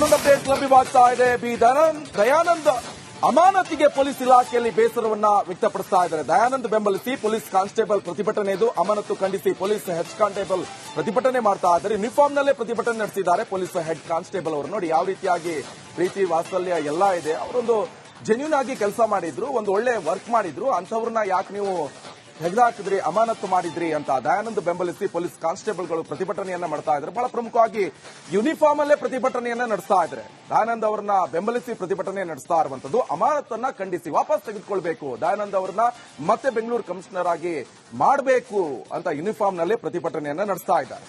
ಇನ್ನೊಂದು ಅಪ್ಡೇಟ್ ಲಭ್ಯವಾಗ್ತಾ ಇದೆ. ದಯಾನಂದ್ ಅಮಾನತಿಗೆ ಪೊಲೀಸ್ ಇಲಾಖೆಯಲ್ಲಿ ಬೇಸರವನ್ನ ವ್ಯಕ್ತಪಡಿಸ್ತಾ ಇದ್ದಾರೆ. ದಯಾನಂದ್ ಬೆಂಬಲಿಸಿ ಪೊಲೀಸ್ ಕಾನ್ಸ್ಟೇಬಲ್ ಪ್ರತಿಭಟನೆ ಇದು. ಅಮಾನತು ಖಂಡಿಸಿ ಪೊಲೀಸ್ ಹೆಡ್ ಕಾನ್ಸ್ಟೇಬಲ್ ಪ್ರತಿಭಟನೆ ಮಾಡ್ತಾ ಇದ್ದಾರೆ. ಯೂನಿಫಾರ್ಮ್ ನಲ್ಲೇ ಪ್ರತಿಭಟನೆ ನಡೆಸಿದ್ದಾರೆ ಪೊಲೀಸ್ ಹೆಡ್ ಕಾನ್ಸ್ಟೇಬಲ್ ಅವರು. ನೋಡಿ ಯಾವ ರೀತಿಯಾಗಿ ಪ್ರೀತಿ ವಾತ್ಸಲ್ಯ ಎಲ್ಲ ಇದೆ. ಅವರೊಂದು ಜೆನ್ಯೂನ್ ಆಗಿ ಕೆಲಸ ಮಾಡಿದ್ರು, ಒಂದು ಒಳ್ಳೆ ವರ್ಕ್ ಮಾಡಿದ್ರು. ಅಂಥವ್ರನ್ನ ಯಾಕೆ ನೀವು ತೆಗೆದುಹಾಕಿದ್ರಿ, ಅಮಾನತು ಮಾಡಿದ್ರಿ ಅಂತ ದಯಾನಂದ್ ಬೆಂಬಲಿಸಿ ಪೊಲೀಸ್ ಕಾನ್ಸ್ಟೇಬಲ್ಗಳು ಪ್ರತಿಭಟನೆಯನ್ನ ಮಾಡ್ತಾ ಇದ್ದಾರೆ. ಬಹಳ ಪ್ರಮುಖವಾಗಿ ಯೂನಿಫಾರ್ಮ್ ಅಲ್ಲೇ ಪ್ರತಿಭಟನೆಯನ್ನ ನಡೆಸ್ತಾ ಇದ್ದಾರೆ. ದಯಾನಂದ್ ಅವರನ್ನ ಬೆಂಬಲಿಸಿ ಪ್ರತಿಭಟನೆ ನಡೆಸ್ತಾ ಇರುವಂತದ್ದು. ಅಮಾನತನ್ನ ಖಂಡಿಸಿ ವಾಪಸ್ ತೆಗೆದುಕೊಳ್ಬೇಕು, ದಯಾನಂದ್ ಅವರನ್ನ ಮತ್ತೆ ಬೆಂಗಳೂರು ಕಮಿಷನರ್ ಆಗಿ ಮಾಡಬೇಕು ಅಂತ ಯೂನಿಫಾರ್ಮ್ ನಲ್ಲೇ ಪ್ರತಿಭಟನೆಯನ್ನ ನಡೆಸ್ತಾ ಇದ್ದಾರೆ.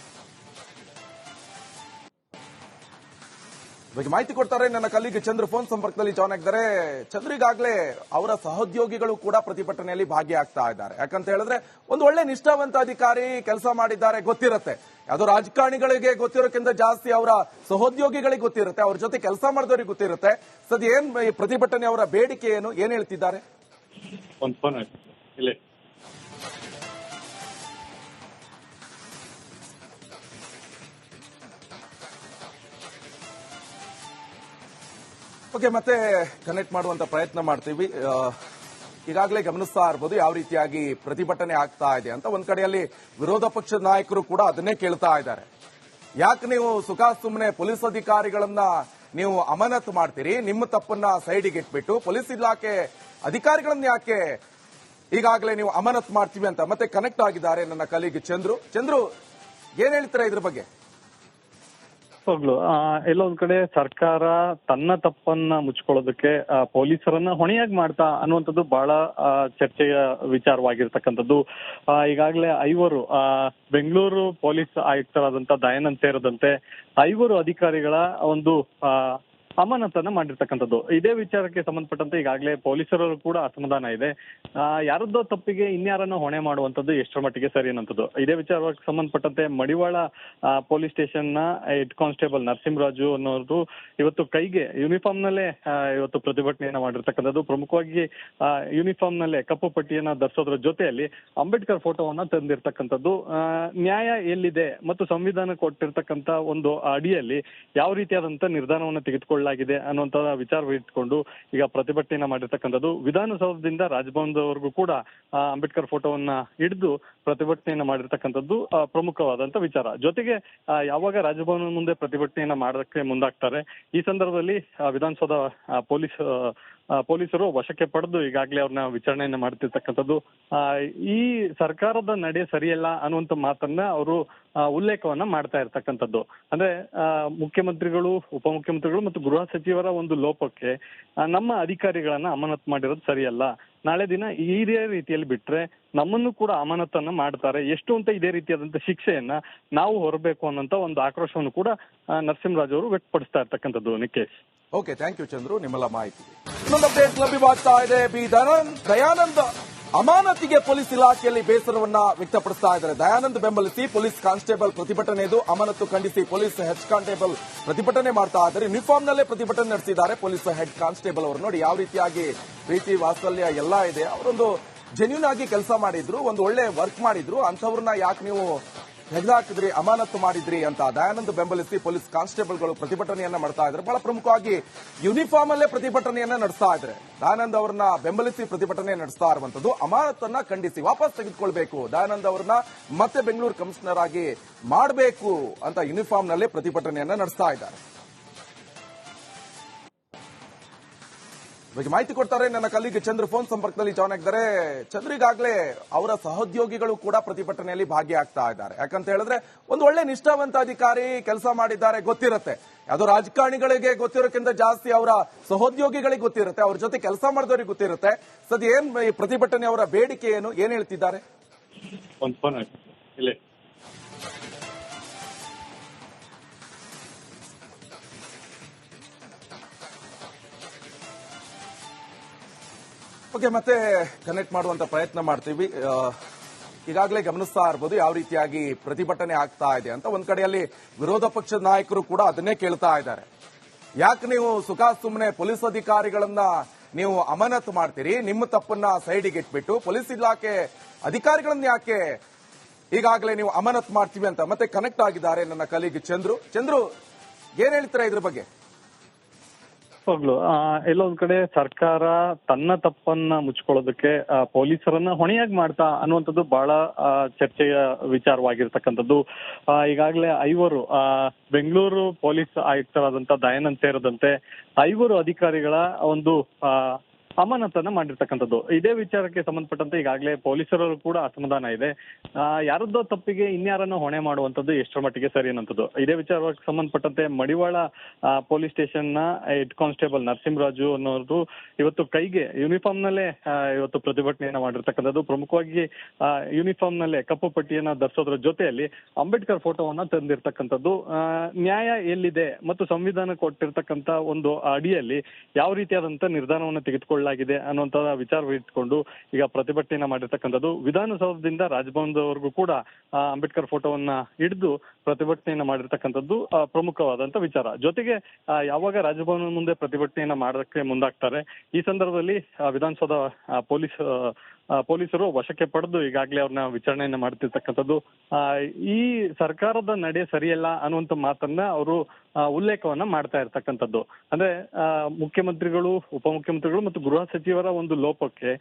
ಬಗ್ಗೆ ಮಾಹಿತಿ ಕೊಡ್ತಾರೆ ನನ್ನ ಕಲೀಗ್ ಚಂದ್ರ ಫೋನ್ ಸಂಪರ್ಕದಲ್ಲಿ ಜಾಯ್ನ್ ಆಗಿದ್ದಾರೆ. ಚಂದ್ರಿಗಾಗಲೇ ಅವರ ಸಹೋದ್ಯೋಗಿಗಳು ಕೂಡ ಪ್ರತಿಭಟನೆಯಲ್ಲಿ ಭಾಗಿಯಾಗ್ತಾ ಇದ್ದಾರೆ. ಯಾಕಂತ ಹೇಳಿದ್ರೆ ಒಂದು ಒಳ್ಳೆ ನಿಷ್ಠಾವಂತ ಅಧಿಕಾರಿ ಕೆಲಸ ಮಾಡಿದ್ದಾರೆ ಗೊತ್ತಿರುತ್ತೆ. ಯಾವುದೋ ರಾಜಕಾರಣಿಗಳಿಗೆ ಗೊತ್ತಿರೋಕ್ಕಿಂತ ಜಾಸ್ತಿ ಅವರ ಸಹೋದ್ಯೋಗಿಗಳಿಗೆ ಗೊತ್ತಿರುತ್ತೆ, ಅವ್ರ ಜೊತೆ ಕೆಲಸ ಮಾಡಿದವರಿಗೆ ಗೊತ್ತಿರುತ್ತೆ. ಸದ್ಯ ಏನ್ ಪ್ರತಿಭಟನೆ, ಅವರ ಬೇಡಿಕೆ ಏನು, ಏನ್ ಹೇಳ್ತಿದ್ದಾರೆ? ಓಕೆ, ಮತ್ತೆ ಕನೆಕ್ಟ್ ಮಾಡುವಂತ ಪ್ರಯತ್ನ ಮಾಡ್ತೀವಿ. ಈಗಾಗಲೇ ಗಮನಿಸ್ತಾ ಇರಬಹುದು ಯಾವ ರೀತಿಯಾಗಿ ಪ್ರತಿಭಟನೆ ಆಗ್ತಾ ಇದೆ ಅಂತ. ಒಂದ್ ಕಡೆಯಲ್ಲಿ ವಿರೋಧ ಪಕ್ಷದ ನಾಯಕರು ಕೂಡ ಅದನ್ನೇ ಕೇಳ್ತಾ ಇದ್ದಾರೆ. ಯಾಕೆ ನೀವು ಸುಮ್ಮನೆ ಪೊಲೀಸ್ ಅಧಿಕಾರಿಗಳನ್ನ ನೀವು ಅಮಾನತು ಮಾಡ್ತೀರಿ, ನಿಮ್ಮ ತಪ್ಪನ್ನ ಸೈಡಿಗೆ ಇಟ್ಬಿಟ್ಟು ಪೊಲೀಸ್ ಇಲಾಖೆ ಅಧಿಕಾರಿಗಳನ್ನ ಯಾಕೆ ಈಗಾಗಲೇ ನೀವು ಅಮಾನತು ಮಾಡ್ತೀವಿ ಅಂತ. ಮತ್ತೆ ಕನೆಕ್ಟ್ ಆಗಿದ್ದಾರೆ ನನ್ನ ಕಲೀಗ್ ಚಂದ್ರು, ಏನ್ ಹೇಳ್ತೀರಾ ಇದ್ರ ಬಗ್ಗೆ? ಎಲ್ಲೊಂದ್ ಕಡೆ ಸರ್ಕಾರ ತನ್ನ ತಪ್ಪನ್ನ ಮುಚ್ಕೊಳ್ಳೋದಕ್ಕೆ ಪೊಲೀಸರನ್ನ ಹೊಣೆಯಾಗಿ ಮಾಡ್ತಾ ಅನ್ನುವಂಥದ್ದು ಬಹಳ ಚರ್ಚೆಯ ವಿಚಾರವಾಗಿರ್ತಕ್ಕಂಥದ್ದು. ಈಗಾಗಲೇ 5 ಬೆಂಗಳೂರು ಪೊಲೀಸ್ ಆಯುಕ್ತರಾದಂತ ದಯಾನಂದ್ ಸೇರಿದಂತೆ 5 ಅಧಿಕಾರಿಗಳ ಒಂದು ಅಮಾನತನ್ನ ಮಾಡಿರ್ತಕ್ಕಂಥದ್ದು. ಇದೇ ವಿಚಾರಕ್ಕೆ ಸಂಬಂಧಪಟ್ಟಂತೆ ಈಗಾಗಲೇ ಪೊಲೀಸರು ಕೂಡ ಅಸಮಾಧಾನ ಇದೆ. ಯಾರದ್ದೋ ತಪ್ಪಿಗೆ ಇನ್ಯಾರನ್ನ ಹೊಣೆ ಮಾಡುವಂತದ್ದು ಎಷ್ಟರ ಮಟ್ಟಿಗೆ ಸರಿ ಅನ್ನೋಂಥದ್ದು. ಇದೇ ವಿಚಾರಕ್ಕೆ ಸಂಬಂಧಪಟ್ಟಂತೆ ಮಡಿವಾಳ ಪೊಲೀಸ್ ಸ್ಟೇಷನ್ ನ ಹೆಡ್ ಕಾನ್ಸ್ಟೇಬಲ್ ನರಸಿಂಹರಾಜು ಅನ್ನೋರು ಇವತ್ತು ಕೈಗೆ ಯೂನಿಫಾರ್ಮ್ ನಲ್ಲೇ ಇವತ್ತು ಪ್ರತಿಭಟನೆಯನ್ನ ಮಾಡಿರ್ತಕ್ಕಂಥದ್ದು. ಪ್ರಮುಖವಾಗಿ ಯೂನಿಫಾರ್ಮ್ ನಲ್ಲೇ ಕಪ್ಪು ಪಟ್ಟಿಯನ್ನ ಧರಿಸೋದ್ರ ಜೊತೆಯಲ್ಲಿ ಅಂಬೇಡ್ಕರ್ ಫೋಟೋವನ್ನ ತಂದಿರ್ತಕ್ಕಂಥದ್ದು. ನ್ಯಾಯ ಎಲ್ಲಿದೆ ಮತ್ತು ಸಂವಿಧಾನ ಕೊಟ್ಟಿರ್ತಕ್ಕಂಥ ಒಂದು ಅಡಿಯಲ್ಲಿ ಯಾವ ರೀತಿಯಾದಂತ ನಿರ್ಧಾರವನ್ನು ತೆಗೆದುಕೊಳ್ಳ ಅನ್ನುವಂತ ವಿಚಾರ ಇಟ್ಕೊಂಡು ಈಗ ಪ್ರತಿಭಟನೆಯನ್ನ ಮಾಡಿರ್ತಕ್ಕಂಥದ್ದು. ವಿಧಾನಸೌಧದಿಂದ ರಾಜಭವನದವರೆಗೂ ಕೂಡ ಅಂಬೇಡ್ಕರ್ ಫೋಟೋವನ್ನ ಹಿಡಿದು ಪ್ರತಿಭಟನೆಯನ್ನ ಮಾಡಿರ್ತಕ್ಕಂಥದ್ದು ಪ್ರಮುಖವಾದಂತ ವಿಚಾರ. ಜೊತೆಗೆ ಯಾವಾಗ ರಾಜಭವನ ಮುಂದೆ ಪ್ರತಿಭಟನೆಯನ್ನ ಮಾಡೋದಕ್ಕೆ ಮುಂದಾಗ್ತಾರೆ, ಈ ಸಂದರ್ಭದಲ್ಲಿ ವಿಧಾನಸೌಧ ಪೊಲೀಸರು ವಶಕ್ಕೆ ಪಡೆದು ಈಗಾಗಲೇ ಅವ್ರನ್ನ ವಿಚಾರಣೆಯನ್ನ ಮಾಡ್ತಿರ್ತಕ್ಕಂಥದ್ದು. ಈ ಸರ್ಕಾರದ ನಡೆ ಸರಿಯಲ್ಲ ಅನ್ನುವಂತ ಮಾತನ್ನ ಅವರು ಉಲ್ಲೇಖವನ್ನ ಮಾಡ್ತಾ ಇರ್ತಕ್ಕಂಥದ್ದು. ಅಂದ್ರೆ ಮುಖ್ಯಮಂತ್ರಿಗಳು, ಉಪಮುಖ್ಯಮಂತ್ರಿಗಳು ಮತ್ತು ಗೃಹ ಸಚಿವರ ಒಂದು ಲೋಪಕ್ಕೆ ನಮ್ಮ ಅಧಿಕಾರಿಗಳನ್ನ ಅಮಾನತು ಮಾಡಿರೋದು ಸರಿಯಲ್ಲ. ನಾಳೆ ದಿನ ಇದೇ ರೀತಿಯಲ್ಲಿ ಬಿಟ್ರೆ ನಮ್ಮನ್ನು ಕೂಡ ಅಮಾನತನ್ನ ಮಾಡ್ತಾರೆ, ಎಷ್ಟು ಅಂತ ಇದೇ ರೀತಿಯಾದಂತ ಶಿಕ್ಷೆಯನ್ನ ನಾವು ಹೊರಬೇಕು ಅನ್ನೋಂತ ಒಂದು ಆಕ್ರೋಶವನ್ನು ಕೂಡ ನರಸಿಂಹರಾಜ್ ಅವರು ವ್ಯಕ್ತಪಡಿಸ್ತಾ ಇರ್ತಕ್ಕಂಥದ್ದು. Nikesh, okay, thank you Chandru ನಿಮ್ಮೆಲ್ಲ ಮಾಹಿತಿ. ಇನ್ನೊಂದು ಅಪ್ಡೇಟ್ ಲಭ್ಯವಾಗ್ತಾ ಇದೆ. ದಯಾನಂದ್ ಅಮಾನತಿಗೆ ಪೊಲೀಸ್ ಇಲಾಖೆಯಲ್ಲಿ ಬೇಸರವನ್ನ ವ್ಯಕ್ತಪಡಿಸ್ತಾ ಇದ್ದಾರೆ. ದಯಾನಂದ್ ಬೆಂಬಲಿಸಿ ಪೊಲೀಸ್ ಕಾನ್ಸ್ಟೇಬಲ್ ಪ್ರತಿಭಟನೆ ಇದು. ಅಮಾನತು ಖಂಡಿಸಿ ಪೊಲೀಸ್ ಹೆಡ್ ಕಾನ್ಸ್ಟೇಬಲ್ ಪ್ರತಿಭಟನೆ ಮಾಡ್ತಾ ಇದ್ದಾರೆ. ಯೂನಿಫಾರ್ಮ್ ನಲ್ಲೇ ಪ್ರತಿಭಟನೆ ನಡೆಸಿದ್ದಾರೆ ಪೊಲೀಸ್ ಹೆಡ್ ಕಾನ್ಸ್ಟೇಬಲ್ ಅವರು. ನೋಡಿ ಯಾವ ರೀತಿಯಾಗಿ ಪ್ರೀತಿ ವಾತ್ಸಲ್ಯ ಎಲ್ಲ ಇದೆ. ಅವರೊಂದು ಜೆನ್ಯೂನ್ ಆಗಿ ಕೆಲಸ ಮಾಡಿದ್ರು, ಒಂದು ಒಳ್ಳೆ ವರ್ಕ್ ಮಾಡಿದ್ರು. ಅಂಥವ್ರನ್ನ ಯಾಕೆ ನೀವು ತೆಗೆದುಹಾಕಿದ್ರಿ, ಅಮಾನತು ಮಾಡಿದ್ರಿ ಅಂತ ದಯಾನಂದ್ ಬೆಂಬಲಿಸಿ ಪೊಲೀಸ್ ಕಾನ್ಸ್ಟೇಬಲ್ಗಳು ಪ್ರತಿಭಟನೆಯನ್ನ ಮಾಡ್ತಾ ಇದ್ದಾರೆ. ಬಹಳ ಪ್ರಮುಖವಾಗಿ ಯೂನಿಫಾರ್ಮ್ ಅಲ್ಲೇ ಪ್ರತಿಭಟನೆಯನ್ನ ನಡೆಸ್ತಾ ಇದ್ದಾರೆ. ದಯಾನಂದ್ ಅವರನ್ನ ಬೆಂಬಲಿಸಿ ಪ್ರತಿಭಟನೆ ನಡೆಸ್ತಾ ಇರುವಂತದ್ದು. ಅಮಾನತನ್ನ ಖಂಡಿಸಿ ವಾಪಸ್ ತೆಗೆದುಕೊಳ್ಬೇಕು, ದಯಾನಂದ್ ಅವರನ್ನ ಮತ್ತೆ ಬೆಂಗಳೂರು ಕಮಿಷನರ್ ಆಗಿ ಮಾಡಬೇಕು ಅಂತ ಯೂನಿಫಾರ್ಮ್ ನಲ್ಲೇ ಪ್ರತಿಭಟನೆಯನ್ನ ನಡೆಸ್ತಾ ಇದ್ದಾರೆ. ಬಗ್ಗೆ ಮಾಹಿತಿ ಕೊಡ್ತಾರೆ ನನ್ನ ಕಲೀಗ್ ಚಂದ್ರ ಫೋನ್ ಸಂಪರ್ಕದಲ್ಲಿ ಜಾಯ್ನ್ ಆಗಿದ್ದಾರೆ. ಚಂದ್ರಿಗಾಗಲೇ ಅವರ ಸಹೋದ್ಯೋಗಿಗಳು ಕೂಡ ಪ್ರತಿಭಟನೆಯಲ್ಲಿ ಭಾಗಿಯಾಗ್ತಾ ಇದ್ದಾರೆ. ಯಾಕಂತ ಹೇಳಿದ್ರೆ ಒಂದು ಒಳ್ಳೆ ನಿಷ್ಠಾವಂತ ಅಧಿಕಾರಿ ಕೆಲಸ ಮಾಡಿದ್ದಾರೆ ಗೊತ್ತಿರುತ್ತೆ. ಯಾವುದೋ ರಾಜಕಾರಣಿಗಳಿಗೆ ಗೊತ್ತಿರೋಕ್ಕಿಂತ ಜಾಸ್ತಿ ಅವರ ಸಹೋದ್ಯೋಗಿಗಳಿಗೆ ಗೊತ್ತಿರುತ್ತೆ, ಅವ್ರ ಜೊತೆ ಕೆಲಸ ಮಾಡಿದವರಿಗೆ ಗೊತ್ತಿರುತ್ತೆ. ಸದ್ಯ ಏನ್ ಪ್ರತಿಭಟನೆ, ಅವರ ಬೇಡಿಕೆ ಏನು, ಏನ್ ಹೇಳ್ತಿದ್ದಾರೆ? ಓಕೆ, ಮತ್ತೆ ಕನೆಕ್ಟ್ ಮಾಡುವಂತ ಪ್ರಯತ್ನ ಮಾಡ್ತೀವಿ. ಈಗಾಗಲೇ ಗಮನಿಸ್ತಾ ಇರಬಹುದು ಯಾವ ರೀತಿಯಾಗಿ ಪ್ರತಿಭಟನೆ ಆಗ್ತಾ ಇದೆ ಅಂತ. ಒಂದ್ ಕಡೆಯಲ್ಲಿ ವಿರೋಧ ಪಕ್ಷದ ನಾಯಕರು ಕೂಡ ಅದನ್ನೇ ಕೇಳ್ತಾ ಇದ್ದಾರೆ. ಯಾಕೆ ನೀವು ಸುಮ್ಮನೆ ಪೊಲೀಸ್ ಅಧಿಕಾರಿಗಳನ್ನ ನೀವು ಅಮಾನತು ಮಾಡ್ತೀರಿ, ನಿಮ್ಮ ತಪ್ಪನ್ನ ಸೈಡಿಗೆ ಇಟ್ಬಿಟ್ಟು ಪೊಲೀಸ್ ಇಲಾಖೆ ಅಧಿಕಾರಿಗಳನ್ನ ಯಾಕೆ ಈಗಾಗಲೇ ನೀವು ಅಮಾನತು ಮಾಡ್ತೀವಿ ಅಂತ. ಮತ್ತೆ ಕನೆಕ್ಟ್ ಆಗಿದ್ದಾರೆ ನನ್ನ ಕಲೀಗ್ ಚಂದ್ರು, ಏನ್ ಹೇಳ್ತೀರಾ ಇದ್ರ ಬಗ್ಗೆ? ಹೋಗ್ಲು ಎಲ್ಲೊಂದ್ ಕಡೆ ಸರ್ಕಾರ ತನ್ನ ತಪ್ಪನ್ನ ಮುಚ್ಕೊಳ್ಳೋದಕ್ಕೆ ಪೊಲೀಸರನ್ನ ಹೊಣೆಯಾಗಿ ಮಾಡ್ತಾ ಅನ್ನುವಂಥದ್ದು ಬಹಳ ಚರ್ಚೆಯ ವಿಚಾರವಾಗಿರ್ತಕ್ಕಂಥದ್ದು. ಈಗಾಗಲೇ ಐವರು ಬೆಂಗಳೂರು ಪೊಲೀಸ್ ಆಯುಕ್ತರಾದಂತ ದಯಾನಂದ್ ಸೇರಿದಂತೆ ಐವರು ಅಧಿಕಾರಿಗಳ ಒಂದು ಅಮಾನತನ್ನ ಮಾಡಿರ್ತಕ್ಕಂಥದ್ದು. ಇದೇ ವಿಚಾರಕ್ಕೆ ಸಂಬಂಧಪಟ್ಟಂತೆ ಈಗಾಗಲೇ ಪೊಲೀಸರು ಕೂಡ ಅಸಮಾಧಾನ ಇದೆ. ಯಾರದ್ದೋ ತಪ್ಪಿಗೆ ಇನ್ಯಾರನ್ನ ಹೊಣೆ ಮಾಡುವಂತದ್ದು ಎಷ್ಟರ ಮಟ್ಟಿಗೆ ಸರಿ ಅನ್ನೋಂಥದ್ದು. ಇದೇ ವಿಚಾರಕ್ಕೆ ಸಂಬಂಧಪಟ್ಟಂತೆ ಮಡಿವಾಳ ಪೊಲೀಸ್ ಸ್ಟೇಷನ್ ನ ಹೆಡ್ ಕಾನ್ಸ್ಟೇಬಲ್ ನರಸಿಂಹರಾಜು ಅನ್ನೋರು ಇವತ್ತು ಕೈಗೆ ಯೂನಿಫಾರ್ಮ್ ನಲ್ಲೇ ಇವತ್ತು ಪ್ರತಿಭಟನೆಯನ್ನ ಮಾಡಿರ್ತಕ್ಕಂಥದ್ದು. ಪ್ರಮುಖವಾಗಿ ಯೂನಿಫಾರ್ಮ್ ನಲ್ಲೇ ಕಪ್ಪು ಪಟ್ಟಿಯನ್ನ ಧರಿಸೋದ್ರ ಜೊತೆಯಲ್ಲಿ ಅಂಬೇಡ್ಕರ್ ಫೋಟೋವನ್ನ ತಂದಿರ್ತಕ್ಕಂಥದ್ದು. ನ್ಯಾಯ ಎಲ್ಲಿದೆ ಮತ್ತು ಸಂವಿಧಾನ ಕೊಟ್ಟಿರ್ತಕ್ಕಂಥ ಒಂದು ಅಡಿಯಲ್ಲಿ ಯಾವ ರೀತಿಯಾದಂತ ನಿರ್ಧಾರವನ್ನು ತೆಗೆದುಕೊಳ್ಳ ಅನ್ನುವಂತ ವಿಚಾರ ಇಟ್ಕೊಂಡು ಈಗ ಪ್ರತಿಭಟನೆಯನ್ನ ಮಾಡಿರ್ತಕ್ಕಂಥದ್ದು. ವಿಧಾನಸೌಧದಿಂದ ರಾಜಭವನದವರೆಗೂ ಕೂಡ ಅಂಬೇಡ್ಕರ್ ಫೋಟೋವನ್ನ ಹಿಡಿದು ಪ್ರತಿಭಟನೆಯನ್ನ ಮಾಡಿರ್ತಕ್ಕಂಥದ್ದು ಪ್ರಮುಖವಾದಂತ ವಿಚಾರ. ಜೊತೆಗೆ ಯಾವಾಗ ರಾಜಭವನ ಮುಂದೆ ಪ್ರತಿಭಟನೆಯನ್ನ ಮಾಡೋದಕ್ಕೆ ಮುಂದಾಗ್ತಾರೆ, ಈ ಸಂದರ್ಭದಲ್ಲಿ ವಿಧಾನಸೌಧ ಪೊಲೀಸರು ವಶಕ್ಕೆ ಪಡೆದು ಈಗಾಗಲೇ ಅವ್ರನ್ನ ವಿಚಾರಣೆಯನ್ನ ಮಾಡ್ತಿರ್ತಕ್ಕಂಥದ್ದು. ಈ ಸರ್ಕಾರದ ನಡೆ ಸರಿಯಲ್ಲ ಅನ್ನುವಂತ ಮಾತನ್ನ ಅವರು ಉಲ್ಲೇಖವನ್ನ ಮಾಡ್ತಾ ಇರ್ತಕ್ಕಂಥದ್ದು. ಅಂದ್ರೆ ಮುಖ್ಯಮಂತ್ರಿಗಳು, ಉಪಮುಖ್ಯಮಂತ್ರಿಗಳು ಮತ್ತು ಗೃಹ ಸಚಿವರ ಒಂದು ಲೋಪಕ್ಕೆ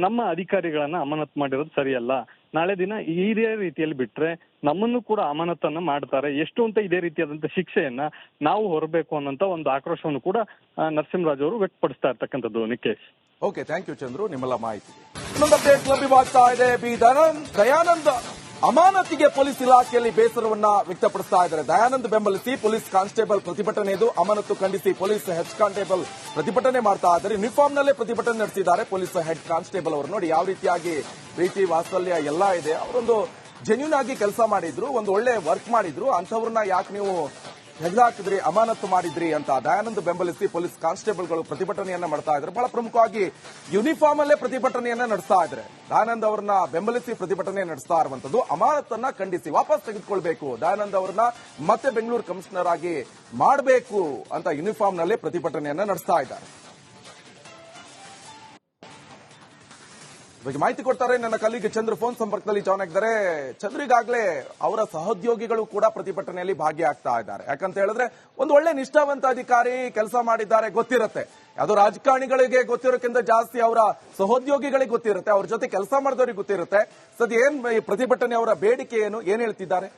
ನಮ್ಮ ಅಧಿಕಾರಿಗಳನ್ನ ಅಮಾನತ್ ಮಾಡಿರೋದು ಸರಿಯಲ್ಲ. ನಾಳೆ ದಿನ ಇದೇ ರೀತಿಯಲ್ಲಿ ಬಿಟ್ರೆ ನಮ್ಮನ್ನು ಕೂಡ ಅಮಾನತನ್ನ ಮಾಡ್ತಾರೆ, ಎಷ್ಟು ಅಂತ ಇದೇ ರೀತಿಯಾದಂತ ಶಿಕ್ಷೆಯನ್ನ ನಾವು ಹೊರಬೇಕು ಅನ್ನೋಂತ ಒಂದು ಆಕ್ರೋಶವನ್ನು ಕೂಡ ನರಸಿಂಹರಾಜ್ ಅವರು ವ್ಯಕ್ತಪಡಿಸ್ತಾ ಇರ್ತಕ್ಕಂಥದ್ದು. Nikesh, okay, thank you Chandru, ನಿಮ್ಮೆಲ್ಲ ಮಾಹಿತಿ. ಇನ್ನೊಂದು ಅಪ್ಡೇಟ್ ಲಭ್ಯವಾಗ್ತಾ ಇದೆ. ದಯಾನಂದ್ ಅಮಾನತಿಗೆ ಪೊಲೀಸ್ ಇಲಾಖೆಯಲ್ಲಿ ಬೇಸರವನ್ನ ವ್ಯಕ್ತಪಡಿಸ್ತಾ ಇದ್ದಾರೆ. ದಯಾನಂದ್ ಬೆಂಬಲಿಸಿ ಪೊಲೀಸ್ ಕಾನ್ಸ್ಟೇಬಲ್ ಪ್ರತಿಭಟನೆ ಇದು. ಅಮಾನತು ಖಂಡಿಸಿ ಪೊಲೀಸ್ ಹೆಡ್ ಕಾನ್ಸ್ಟೇಬಲ್ ಪ್ರತಿಭಟನೆ ಮಾಡ್ತಾ ಇದ್ದಾರೆ. ಯೂನಿಫಾರ್ಮ್ ನಲ್ಲೇ ಪ್ರತಿಭಟನೆ ನಡೆಸಿದ್ದಾರೆ ಪೊಲೀಸ್ ಹೆಡ್ ಕಾನ್ಸ್ಟೇಬಲ್ ಅವರು. ನೋಡಿ ಯಾವ ರೀತಿಯಾಗಿ ಪ್ರೀತಿ ವಾತ್ಸಲ್ಯ ಎಲ್ಲ ಇದೆ. ಅವರೊಂದು ಜೆನ್ಯೂನ್ ಆಗಿ ಕೆಲಸ ಮಾಡಿದ್ರು, ಒಂದು ಒಳ್ಳೆ ವರ್ಕ್ ಮಾಡಿದ್ರು. ಅಂಥವ್ರನ್ನ ಯಾಕೆ ನೀವು ಹೆಗ್ದಾಕಿದ್ರಿ, ಅಮಾನತು ಮಾಡಿದ್ರಿ ಅಂತ ದಯಾನಂದ್ ಬೆಂಬಲಿಸಿ ಪೊಲೀಸ್ ಕಾನ್ಸ್ಟೇಬಲ್ಗಳು ಪ್ರತಿಭಟನೆಯನ್ನ ಮಾಡ್ತಾ ಇದ್ದಾರೆ. ಬಹಳ ಪ್ರಮುಖವಾಗಿ ಯೂನಿಫಾರ್ಮ್ ಅಲ್ಲೇ ಪ್ರತಿಭಟನೆಯನ್ನ ನಡೆಸ್ತಾ ಇದ್ದಾರೆ. ದಯಾನಂದ್ ಅವರನ್ನ ಬೆಂಬಲಿಸಿ ಪ್ರತಿಭಟನೆ ನಡೆಸ್ತಾ ಇರುವಂತದ್ದು. ಅಮಾನತನ್ನ ಖಂಡಿಸಿ ವಾಪಸ್ ತೆಗೆದುಕೊಳ್ಬೇಕು, ದಯಾನಂದ್ ಅವರನ್ನ ಮತ್ತೆ ಬೆಂಗಳೂರು ಕಮಿಷನರ್ ಆಗಿ ಮಾಡಬೇಕು ಅಂತ ಯೂನಿಫಾರ್ಮ್ ನಲ್ಲೇ ಪ್ರತಿಭಟನೆಯನ್ನ ನಡೆಸ್ತಾ ಇದ್ದಾರೆ. ಬಗ್ಗೆ ಮಾಹಿತಿ ಕೊಡ್ತಾರೆ ನನ್ನ ಕಲೀಗ್ ಚಂದ್ರ ಫೋನ್ ಸಂಪರ್ಕದಲ್ಲಿ ಜಾಯ್ನ್ ಆಗಿದ್ದಾರೆ. ಚಂದ್ರಿಗಾಗಲೇ ಅವರ ಸಹೋದ್ಯೋಗಿಗಳು ಕೂಡ ಪ್ರತಿಭಟನೆಯಲ್ಲಿ ಭಾಗಿಯಾಗ್ತಾ ಇದ್ದಾರೆ. ಯಾಕಂತ ಹೇಳಿದ್ರೆ ಒಂದು ಒಳ್ಳೆ ನಿಷ್ಠಾವಂತ ಅಧಿಕಾರಿ ಕೆಲಸ ಮಾಡಿದ್ದಾರೆ ಗೊತ್ತಿರುತ್ತೆ. ಅದು ರಾಜಕಾರಣಿಗಳಿಗೆ ಗೊತ್ತಿರೋಕ್ಕಿಂತ ಜಾಸ್ತಿ ಅವರ ಸಹೋದ್ಯೋಗಿಗಳಿಗೆ ಗೊತ್ತಿರುತ್ತೆ, ಅವ್ರ ಜೊತೆ ಕೆಲಸ ಮಾಡಿದವರಿಗೆ ಗೊತ್ತಿರುತ್ತೆ. ಸದ್ಯ ಏನ್ ಈ ಪ್ರತಿಭಟನೆ ಅವರ ಬೇಡಿಕೆ ಏನು, ಏನ್ ಹೇಳ್ತಿದ್ದಾರೆ?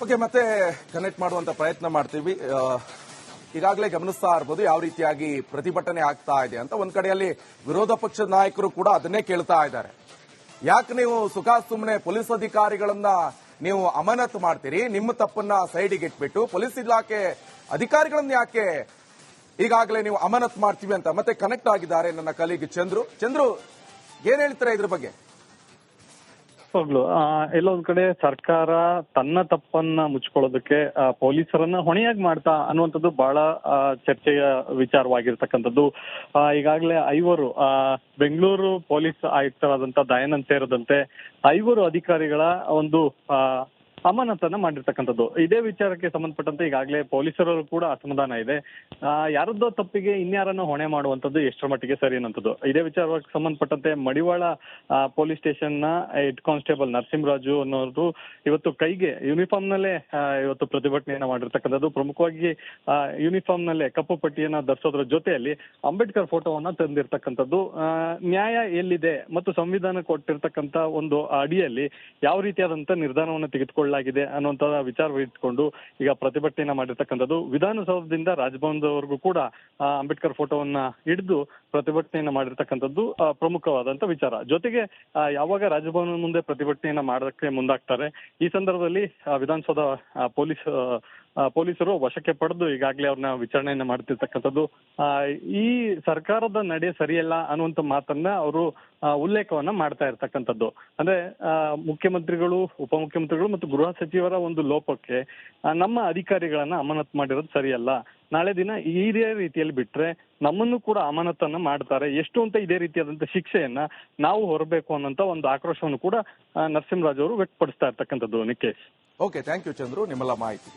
ಓಕೆ, ಮತ್ತೆ ಕನೆಕ್ಟ್ ಮಾಡುವಂತ ಪ್ರಯತ್ನ ಮಾಡ್ತೀವಿ. ಈಗಾಗಲೇ ಗಮನಿಸ್ತಾ ಇರಬಹುದು ಯಾವ ರೀತಿಯಾಗಿ ಪ್ರತಿಭಟನೆ ಆಗ್ತಾ ಇದೆ ಅಂತ. ಒಂದ್ ಕಡೆಯಲ್ಲಿ ವಿರೋಧ ಪಕ್ಷದ ನಾಯಕರು ಕೂಡ ಅದನ್ನೇ ಕೇಳ್ತಾ ಇದ್ದಾರೆ. ಯಾಕೆ ನೀವು ಸುಮ್ಮನೆ ಪೊಲೀಸ್ ಅಧಿಕಾರಿಗಳನ್ನ ನೀವು ಅಮಾನತು ಮಾಡ್ತೀರಿ? ನಿಮ್ಮ ತಪ್ಪನ್ನ ಸೈಡಿಗೆ ಇಟ್ಬಿಟ್ಟು ಪೊಲೀಸ್ ಇಲಾಖೆ ಅಧಿಕಾರಿಗಳನ್ನ ಯಾಕೆ ಈಗಾಗಲೇ ನೀವು ಅಮಾನತು ಮಾಡ್ತೀವಿ ಅಂತ. ಮತ್ತೆ ಕನೆಕ್ಟ್ ಆಗಿದ್ದಾರೆ ನನ್ನ ಕಲೀಗ್ ಚಂದ್ರು, ಏನ್ ಹೇಳ್ತಾರೆ ಇದ್ರ ಬಗ್ಗೆ? ಹೋಗ್ಲು ಎಲ್ಲೊಂದ್ ಕಡೆ ಸರ್ಕಾರ ತನ್ನ ತಪ್ಪನ್ನ ಮುಚ್ಕೊಳ್ಳೋದಕ್ಕೆ ಪೊಲೀಸರನ್ನ ಹೊಣೆಯಾಗಿ ಮಾಡ್ತಾ ಅನ್ನುವಂಥದ್ದು ಬಹಳ ಚರ್ಚೆಯ ವಿಚಾರವಾಗಿರ್ತಕ್ಕಂಥದ್ದು. ಈಗಾಗಲೇ ಐವರು ಬೆಂಗಳೂರು ಪೊಲೀಸ್ ಆಯುಕ್ತರಾದಂತ ದಯಾನಂದ್ ಸೇರಿದಂತೆ ಐವರು ಅಧಿಕಾರಿಗಳ ಒಂದು ಅಮಾನತನ್ನ ಮಾಡಿರ್ತಕ್ಕಂಥದ್ದು. ಇದೇ ವಿಚಾರಕ್ಕೆ ಸಂಬಂಧಪಟ್ಟಂತೆ ಈಗಾಗಲೇ ಪೊಲೀಸರು ಕೂಡ ಅಸಮಾಧಾನ ಇದೆ. ಯಾರದ್ದೋ ತಪ್ಪಿಗೆ ಇನ್ಯಾರನ್ನ ಹೊಣೆ ಮಾಡುವಂತದ್ದು ಎಷ್ಟರ ಮಟ್ಟಿಗೆ ಸರಿ ಅನ್ನೋಂಥದ್ದು. ಇದೇ ವಿಚಾರಕ್ಕೆ ಸಂಬಂಧಪಟ್ಟಂತೆ ಮಡಿವಾಳ ಪೊಲೀಸ್ ಸ್ಟೇಷನ್ ನ ಹೆಡ್ ಕಾನ್ಸ್ಟೇಬಲ್ ನರಸಿಂಹರಾಜು ಅನ್ನೋರು ಇವತ್ತು ಕೈಗೆ ಯೂನಿಫಾರ್ಮ್ ನಲ್ಲೇ ಇವತ್ತು ಪ್ರತಿಭಟನೆಯನ್ನ ಮಾಡಿರ್ತಕ್ಕಂಥದ್ದು. ಪ್ರಮುಖವಾಗಿ ಯೂನಿಫಾರ್ಮ್ ನಲ್ಲೇ ಕಪ್ಪು ಪಟ್ಟಿಯನ್ನ ಧರಿಸೋದ್ರ ಜೊತೆಯಲ್ಲಿ ಅಂಬೇಡ್ಕರ್ ಫೋಟೋವನ್ನ ತಂದಿರ್ತಕ್ಕಂಥದ್ದು. ನ್ಯಾಯ ಎಲ್ಲಿದೆ ಮತ್ತು ಸಂವಿಧಾನ ಕೊಟ್ಟಿರ್ತಕ್ಕಂಥ ಒಂದು ಅಡಿಯಲ್ಲಿ ಯಾವ ರೀತಿಯಾದಂತ ನಿರ್ಧಾರವನ್ನು ತೆಗೆದುಕೊಳ್ಳ ಅನ್ನುವಂತ ವಿಚಾರ ಇಟ್ಕೊಂಡು ಈಗ ಪ್ರತಿಭಟನೆಯನ್ನ ಮಾಡಿರ್ತಕ್ಕಂಥದ್ದು. ವಿಧಾನಸೌಧದಿಂದ ರಾಜಭವನದವರೆಗೂ ಕೂಡ ಅಂಬೇಡ್ಕರ್ ಫೋಟೋವನ್ನ ಹಿಡಿದು ಪ್ರತಿಭಟನೆಯನ್ನ ಮಾಡಿರ್ತಕ್ಕಂಥದ್ದು ಪ್ರಮುಖವಾದಂತ ವಿಚಾರ. ಜೊತೆಗೆ ಯಾವಾಗ ರಾಜಭವನ ಮುಂದೆ ಪ್ರತಿಭಟನೆಯನ್ನ ಮಾಡೋದಕ್ಕೆ ಮುಂದಾಗ್ತಾರೆ, ಈ ಸಂದರ್ಭದಲ್ಲಿ ವಿಧಾನಸೌಧ ಪೊಲೀಸರು ವಶಕ್ಕೆ ಪಡೆದು ಈಗಾಗಲೇ ಅವ್ರನ್ನ ವಿಚಾರಣೆಯನ್ನ ಮಾಡ್ತಿರ್ತಕ್ಕಂಥದ್ದು. ಈ ಸರ್ಕಾರದ ನಡೆ ಸರಿಯಲ್ಲ ಅನ್ನುವಂತ ಮಾತನ್ನ ಅವರು ಉಲ್ಲೇಖವನ್ನ ಮಾಡ್ತಾ ಇರ್ತಕ್ಕಂಥದ್ದು. ಅಂದ್ರೆ ಮುಖ್ಯಮಂತ್ರಿಗಳು, ಉಪಮುಖ್ಯಮಂತ್ರಿಗಳು ಮತ್ತು ಗೃಹ ಸಚಿವರ ಒಂದು ಲೋಪಕ್ಕೆ ನಮ್ಮ ಅಧಿಕಾರಿಗಳನ್ನ ಅಮಾನತ್ ಮಾಡಿರೋದು ಸರಿಯಲ್ಲ. ನಾಳೆ ದಿನ ಇದೇ ರೀತಿಯಲ್ಲಿ ಬಿಟ್ರೆ ನಮ್ಮನ್ನು ಕೂಡ ಅಮಾನತನ್ನ ಮಾಡ್ತಾರೆ, ಎಷ್ಟು ಅಂತ ಇದೇ ರೀತಿಯಾದಂತ ಶಿಕ್ಷೆಯನ್ನ ನಾವು ಹೊರಬೇಕು ಅನ್ನೋಂತ ಒಂದು ಆಕ್ರೋಶವನ್ನು ಕೂಡ ನರಸಿಂಹರಾಜ್ ಅವರು ವ್ಯಕ್ತಪಡಿಸ್ತಾ ಇರ್ತಕ್ಕಂಥದ್ದು. Nikesh, okay, thank you Chandru, ನಿಮ್ಮೆಲ್ಲ ಮಾಹಿತಿ.